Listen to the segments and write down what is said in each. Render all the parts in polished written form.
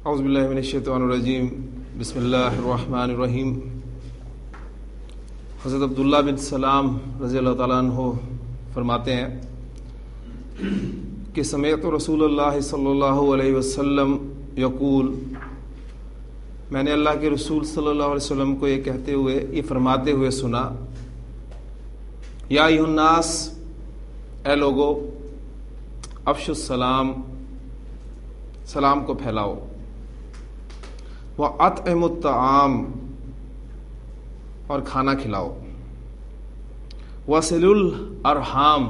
اعوذ باللہ من الشیطان الرجیم بسم اللہ الرحمن الرحیم۔ حضرت عبداللہ بن سلام رضی اللہ تعالیٰ عنہ فرماتے ہیں کہ سمعت رسول اللہ صلی اللہ علیہ وسلم یقول، میں نے اللہ کے رسول صلی اللہ علیہ وسلم کو یہ فرماتے ہوئے سنا، یا ایھا الناس، اے لوگو، افشوا السلام، سلام کو پھیلاؤ، وَأَطْعِمُوا الطَّعَامَ، اور کھانا کھلاؤ، وَصِلُوا الْأَرْحَامَ،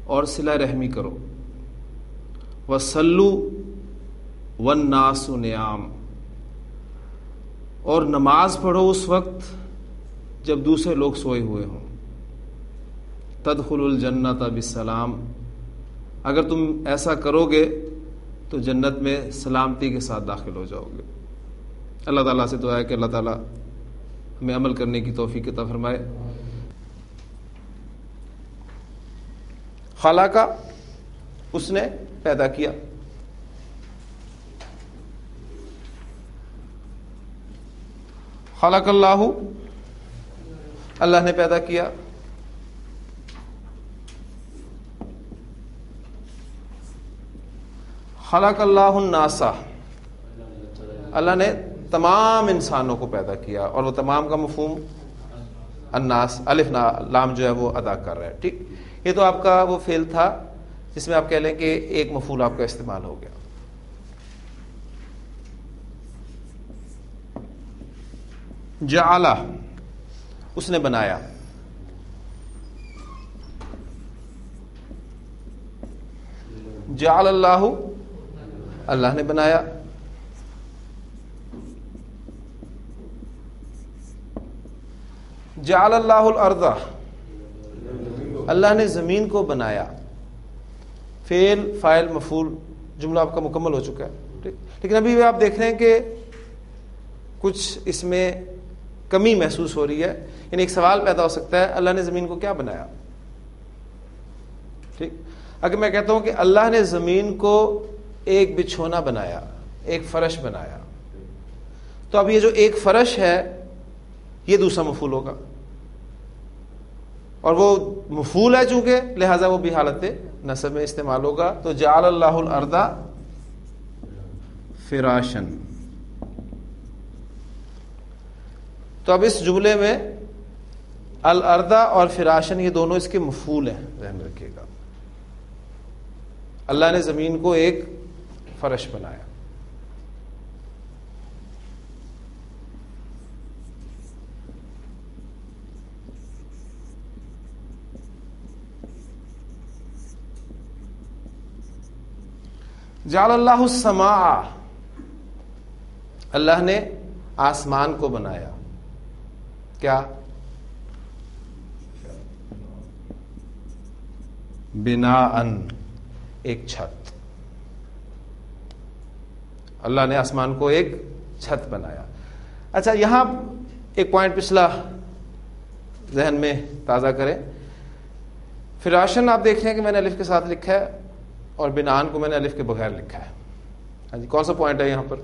اور صلہ رحمی کرو، وَصَلُّوا وَالنَّاسُ نِیَامٌ، اور نماز پڑھو اس وقت جب دوسرے لوگ سوئے ہوئے ہوں، تدخلوا الجنۃ بالسلام، اگر تم ایسا کرو گے تو جنت میں سلامتی کے ساتھ داخل ہو جاؤ گے۔ اللہ تعالیٰ سے دعا ہے کہ اللہ تعالیٰ ہمیں عمل کرنے کی توفیق عطا فرمائے۔ خلق، اس نے پیدا کیا، خلق اللہ، اللہ نے پیدا کیا، خلق اللہ الناس، اللہ نے تمام انسانوں کو پیدا کیا، اور وہ تمام کا مفہوم الناس، الف لام جو ہے وہ ادا کر رہا ہے۔ ٹھیک، یہ تو آپ کا وہ فعل تھا جس میں آپ کہہ لیں کہ ایک مفعول آپ کا استعمال ہو گیا۔ جعل، اس نے بنایا، جعل اللہ، اللہ نے بنایا، جعل اللہ الارض، اللہ نے زمین کو بنایا، فعل فاعل مفعول، جملہ آپ کا مکمل ہو چکا ہے۔ لیکن ابھی بھی آپ دیکھ رہے ہیں کہ کچھ اس میں کمی محسوس ہو رہی ہے، یعنی ایک سوال پیدا ہو سکتا ہے، اللہ نے زمین کو کیا بنایا؟ ٹھیک، اگر میں کہتا ہوں کہ اللہ نے زمین کو ایک بچھونا بنایا، ایک فرش بنایا، تو اب یہ جو ایک فرش ہے یہ دوسرا مفعول ہوگا، اور وہ مفعول ہے چونکہ لہذا وہ بھی حالت نصب میں استعمال ہوگا، تو جعل اللہ الارض فراشن۔ تو اب اس جملے میں الارض اور فراشن یہ دونوں اس کے مفعول ہیں، ذہن میں رکھیے گا۔ اللہ نے زمین کو ایک فرش بنایا، جعل اللہ السماء، اللہ نے آسمان کو بنایا، کیا؟ بناءً، ایک چھت، اللہ نے آسمان کو ایک چھت بنایا۔ اچھا، یہاں ایک پوائنٹ پچھلا ذہن میں تازہ کریں، فراشن آپ دیکھ رہے ہیں کہ میں نے الف کے ساتھ لکھا ہے، اور بناءً کو میں نے الف کے بغیر لکھا ہے۔ ہاں جی، کون سا پوائنٹ ہے یہاں پر؟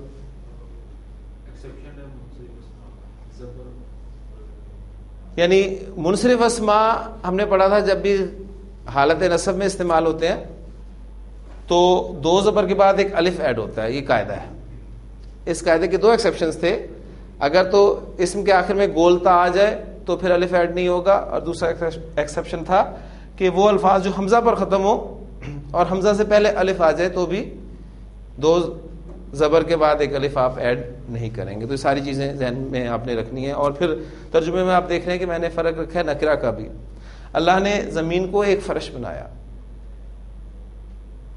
یعنی منصرف اسماء ہم نے پڑھا تھا جب بھی حالت نصب میں استعمال ہوتے ہیں تو دو زبر کے بعد ایک الف ایڈ ہوتا ہے، یہ قاعدہ ہے۔ اس قاعدے کے دو ایکسیپشنز تھے، اگر تو اسم کے آخر میں گولتا آ جائے تو پھر الف ایڈ نہیں ہوگا، اور دوسرا ایکسیپشن تھا کہ وہ الفاظ جو حمزہ پر ختم ہو اور حمزہ سے پہلے الف آ جائے تو بھی دو زبر کے بعد ایک الف آپ ایڈ نہیں کریں گے۔ تو یہ ساری چیزیں ذہن میں آپ نے رکھنی ہیں۔ اور پھر ترجمے میں آپ دیکھ رہے ہیں کہ میں نے فرق رکھا ہے نکرہ کا بھی۔ اللہ نے زمین کو ایک فرش بنایا،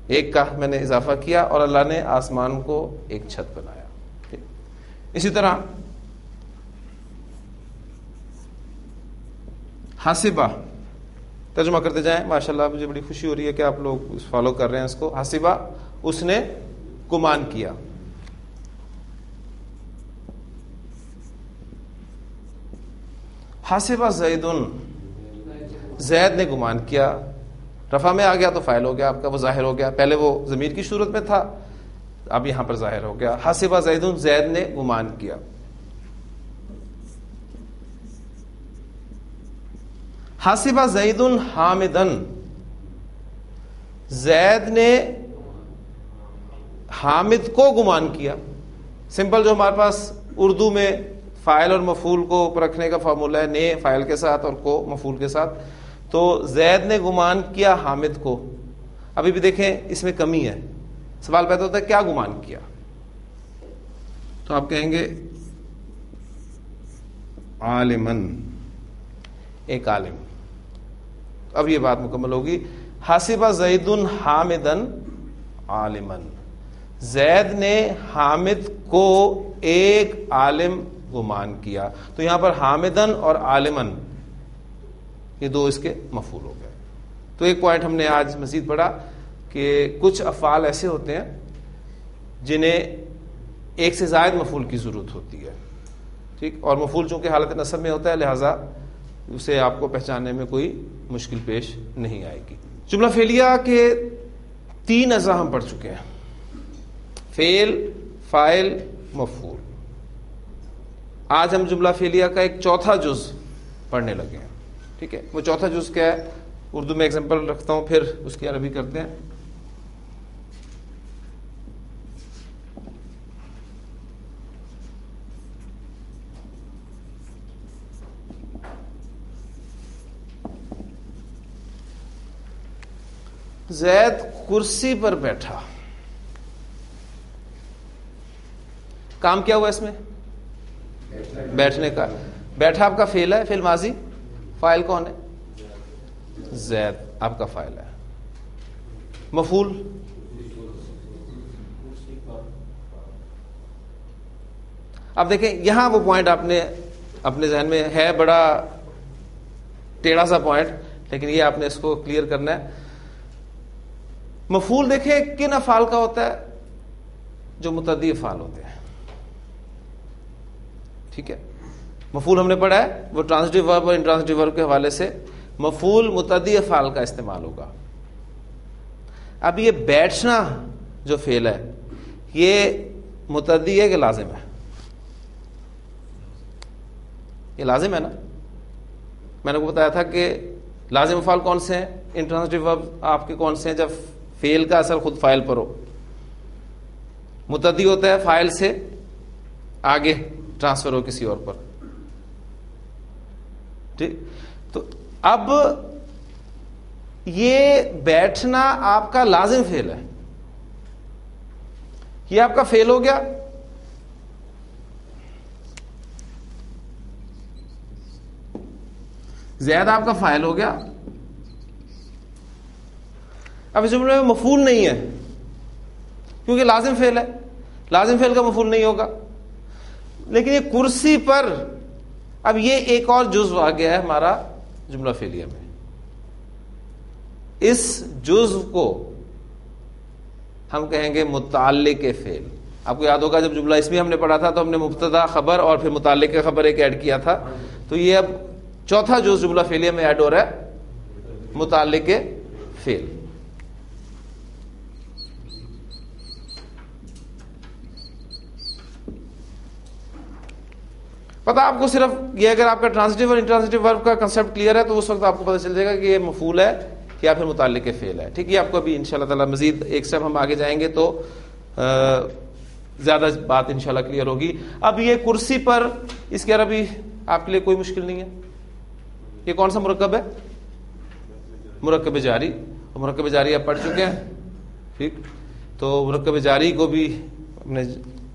ایک کا میں نے اضافہ کیا، اور اللہ نے آسمان کو ایک چھت بنایا۔ اسی طرح حاسبہ، ترجمہ کرتے جائیں، ماشاءاللہ مجھے بڑی خوشی ہو رہی ہے کہ آپ لوگ فالو کر رہے ہیں اس کو۔ حاسبہ، اس نے گمان کیا، حاسبہ زیدن، زید نے گمان کیا، رفع میں آ گیا تو فاعل ہو گیا آپ کا، وہ ظاہر ہو گیا، پہلے وہ ضمیر کی صورت میں تھا، اب یہاں پر ظاہر ہو گیا حسب زید، زید نے گمان کیا. حسب زید حامدن، زید نے حامد کو گمان کیا. سمپل جو ہمارے پاس اردو میں فاعل اور مفعول کو رکھنے کا فارمولا ہے، نے فاعل کے ساتھ اور کو مفعول کے ساتھ. تو زید نے گمان کیا حامد کو. ابھی بھی دیکھیں اس میں کمی ہے. سوال پیدا ہوتا ہے کیا گمان کیا؟ تو آپ کہیں گے عالمن، ایک عالم. اب یہ بات مکمل ہوگی. حسب زید حامدن عالمن، زید نے حامد کو ایک عالم گمان کیا. تو یہاں پر حامدن اور عالمن یہ دو اس کے مفعول ہو گئے. تو ایک پوائنٹ ہم نے آج مزید پڑھا کہ کچھ افعال ایسے ہوتے ہیں جنہیں ایک سے زائد مفعول کی ضرورت ہوتی ہے. ٹھیک، اور مفعول چونکہ حالت نصب میں ہوتا ہے لہذا اسے آپ کو پہچاننے میں کوئی مشکل پیش نہیں آئے گی. جملہ فعلیہ کے 3 اجزاء ہم پڑھ چکے ہیں، فعل، فاعل، مفعول. آج ہم جملہ فعلیہ کا ایک چوتھا جز پڑھنے لگے ہیں. ٹھیک ہے، وہ چوتھا جز کیا ہے؟ اردو میں ایگزامپل رکھتا ہوں پھر اس کی عربی کرتے ہیں. زید کرسی پر بیٹھا. کام کیا ہوا اس میں؟ بیٹھنے کا. بیٹھا آپ کا فعل ہے، فعل ماضی. فاعل کون ہے؟ زید آپ کا فاعل ہے. مفعول اب دیکھیں یہاں وہ پوائنٹ آپ نے اپنے ذہن میں ہے، بڑا ٹیڑھا سا پوائنٹ، لیکن یہ آپ نے اس کو کلیئر کرنا ہے. مفعول دیکھیں کن افعال کا ہوتا ہے؟ جو متعدی افعال ہوتے ہیں. ٹھیک ہے، مفعول ہم نے پڑھا ہے وہ ٹرانزٹیو ورب اور انٹرانزٹیو ورب کے حوالے سے مفعول متعدی افعال کا استعمال ہوگا. اب یہ بیٹھنا جو فعل ہے یہ متعدی ہے کہ لازم ہے؟ یہ لازم ہے نا. میں نے کو بتایا تھا کہ لازم افعال کون سے ہیں؟ انٹرانزٹیو ورب آپ کے کون سے ہیں؟ جب فعل کا اثر خود فاعل پر ہو. متعدی ہوتا ہے فاعل سے آگے ٹرانسفر ہو کسی اور پر. ٹھیک، تو اب یہ بیٹھنا آپ کا لازم فعل ہے، یہ آپ کا فعل ہو گیا. زید آپ کا فاعل ہو گیا. اب اس جملے میں مفعول نہیں ہے کیونکہ لازم فعل ہے، لازم فعل کا مفعول نہیں ہوگا. لیکن یہ کرسی پر، اب یہ ایک اور جزو آ گیا ہے ہمارا جملہ فعلیہ میں. اس جزو کو ہم کہیں گے متعلق فعل. آپ کو یاد ہوگا جب جملہ اسمی ہم نے پڑھا تھا تو ہم نے مبتدا خبر اور پھر متعلق خبر ایک ایڈ کیا تھا. تو یہ اب چوتھا جز جملہ فعلیہ میں ایڈ ہو رہا ہے، متعلق فعل. پتہ آپ کو صرف یہ، اگر آپ کا ٹرانزٹیو اور انٹرانزٹیو ورب کا کنسپٹ کلیئر ہے تو اس وقت آپ کو پتہ چل جائے گا کہ یہ مفعول ہے یا پھر متعلق فعل ہے. ٹھیک ہے، آپ کو ابھی انشاءاللہ تعالی مزید ایک سٹیپ ہم آگے جائیں گے تو زیادہ بات انشاءاللہ کلیئر ہوگی. اب یہ کرسی پر، اس کی عربی آپ کے لیے کوئی مشکل نہیں ہے. یہ کون سا مرکب ہے؟ مرکب جاری. اور مرکب جاری آپ پڑھ چکے ہیں. ٹھیک، تو مرکب جاری کو بھی ہم نے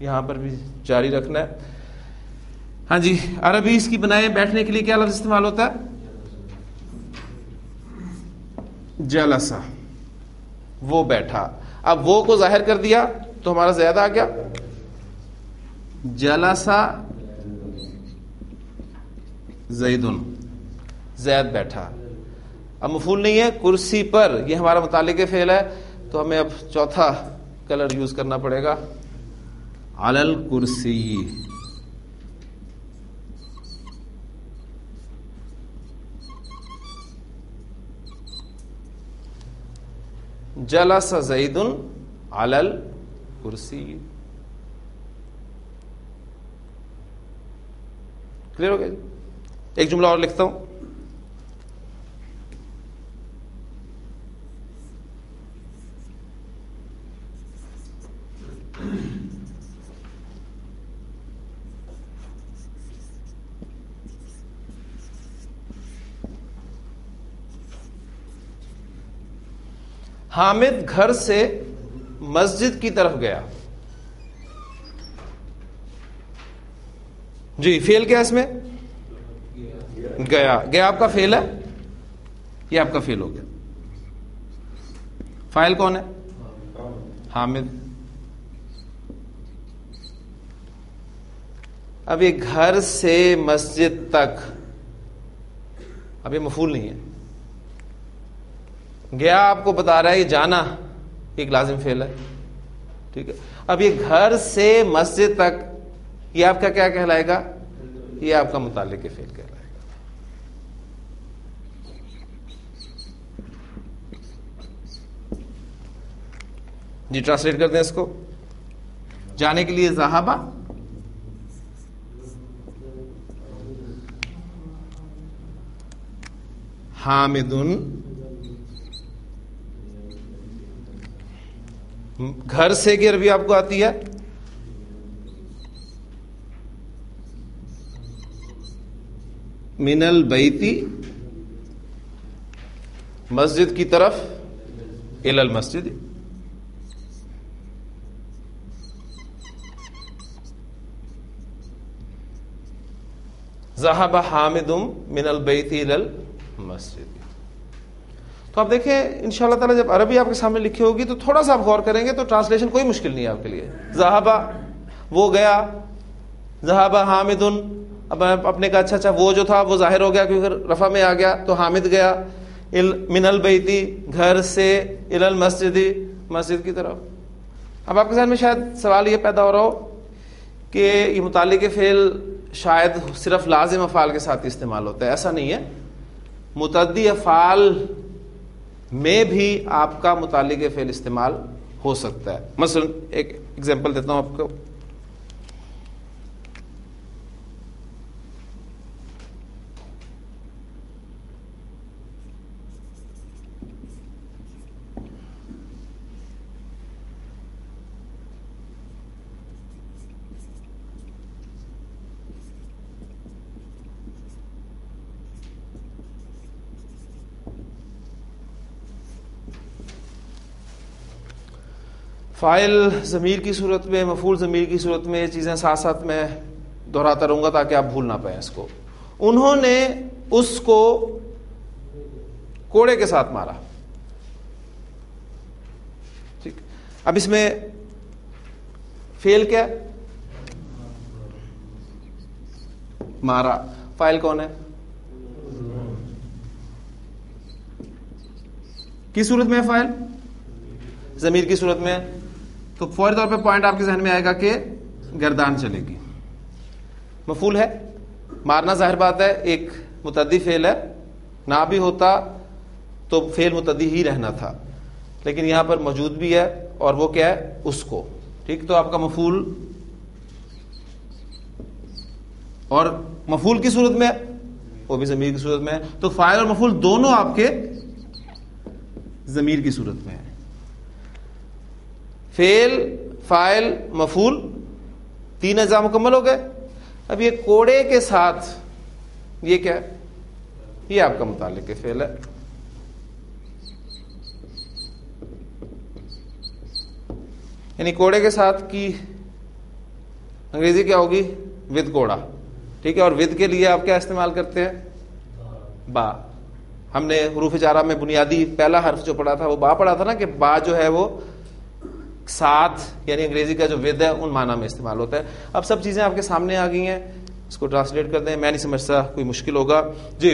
یہاں پر بھی جاری رکھنا ہے. ہاں جی، عربی اس کی بنائیں بیٹھنے کے لیے کیا لفظ استعمال ہوتا ہے؟ جلسہ، وہ بیٹھا. اب وہ کو ظاہر کر دیا تو ہمارا زیادہ آ گیا. جلسہ زیدن، زید بیٹھا. اب مفعول نہیں ہے، کرسی پر یہ ہمارا متعلق فعل ہے تو ہمیں اب چوتھا کلر یوز کرنا پڑے گا، علی الکرسی. جلس زید علی کرسی. کلیئر ہو گیا جی؟ ایک جملہ اور لکھتا ہوں. حامد گھر سے مسجد کی طرف گیا. جی فعل کیا اس میں؟ گیا. گیا آپ کا فعل ہے، یہ آپ کا فعل ہو گیا. فاعل کون ہے؟ حامد. اب یہ گھر سے مسجد تک، اب یہ مفعول نہیں ہے. گیا آپ کو بتا رہا ہے یہ جانا ایک لازم فعل ہے، ٹھیک ہے. اب یہ گھر سے مسجد تک، یہ آپ کا کیا کہلائے گا؟ یہ آپ کا متعلق فعل کہلائے گا. جی ٹرانسلیٹ کر دیں اس کو. جانے کے لیے ذہابہ، حامدن. گھر سے کی عربی آپ کو آتی ہے؟ من البیتی، مسجد کی طرف، الی المسجد. ذهب حامد من البیت الی المسجد. تو آپ دیکھیں انشاءاللہ تعالی جب عربی آپ کے سامنے لکھی ہوگی تو تھوڑا سا آپ غور کریں گے تو ٹرانسلیشن کوئی مشکل نہیں ہے آپ کے لیے. ذهب وہ گیا، ذهب حامد اب اپنے کا اچھا وہ جو تھا وہ ظاہر ہو گیا کیونکہ رفع میں آ گیا تو حامد گیا. من البیتی گھر سے، الی المسجد مسجد کی طرف. اب آپ کے ذہن میں شاید سوال یہ پیدا ہو رہا ہو کہ یہ متعلق فعل شاید صرف لازم افعال کے ساتھ استعمال ہوتا ہے. ایسا نہیں ہے، متعدی افعال میں بھی آپ کا متعلق فعل استعمال ہو سکتا ہے. مثلا ایک ایگزامپل دیتا ہوں آپ کو. فاعل ضمیر کی صورت میں، مفعول ضمیر کی صورت میں، یہ چیزیں ساتھ ساتھ میں دہراتا رہوں گا تاکہ آپ بھول نہ پائیں اس کو. انہوں نے اس کو کوڑے کے ساتھ مارا. ٹھیک، اب اس میں فعل کیا ہے؟ مارا. فاعل کون ہے؟ کی صورت میں ہے فاعل؟ ضمیر کی صورت میں. تو فوری طور پہ پوائنٹ آپ کے ذہن میں آئے گا کہ گردان چلے گی. مفعول ہے، مارنا ظاہر بات ہے ایک متعدی فعل ہے، نہ بھی ہوتا تو فعل متعدی ہی رہنا تھا، لیکن یہاں پر موجود بھی ہے اور وہ کیا ہے؟ اس کو. ٹھیک، تو آپ کا مفعول اور مفعول کی صورت میں وہ بھی ضمیر کی صورت میں ہے. تو فاعل اور مفعول دونوں آپ کے ضمیر کی صورت میں ہے. فعل، فاعل، مفعول، تین اجزاء مکمل ہو گئے. اب یہ کوڑے کے ساتھ یہ کیا ہے؟ یہ آپ کا متعلق فعل ہے. یعنی کوڑے کے ساتھ کی انگریزی کیا ہوگی؟ ود کوڑا. ٹھیک ہے، اور ود کے لیے آپ کیا استعمال کرتے ہیں؟ با. ہم نے حروف جارہ میں بنیادی پہلا حرف جو پڑھا تھا وہ با پڑھا تھا نا، کہ با جو ہے وہ ساتھ، یعنی انگریزی کا جو ود ہے ان معنی میں استعمال ہوتا ہے. اب سب چیزیں آپ کے سامنے آ گئی ہیں، اس کو ٹرانسلیٹ کر دیں. میں نہیں سمجھتا کوئی مشکل ہوگا. جی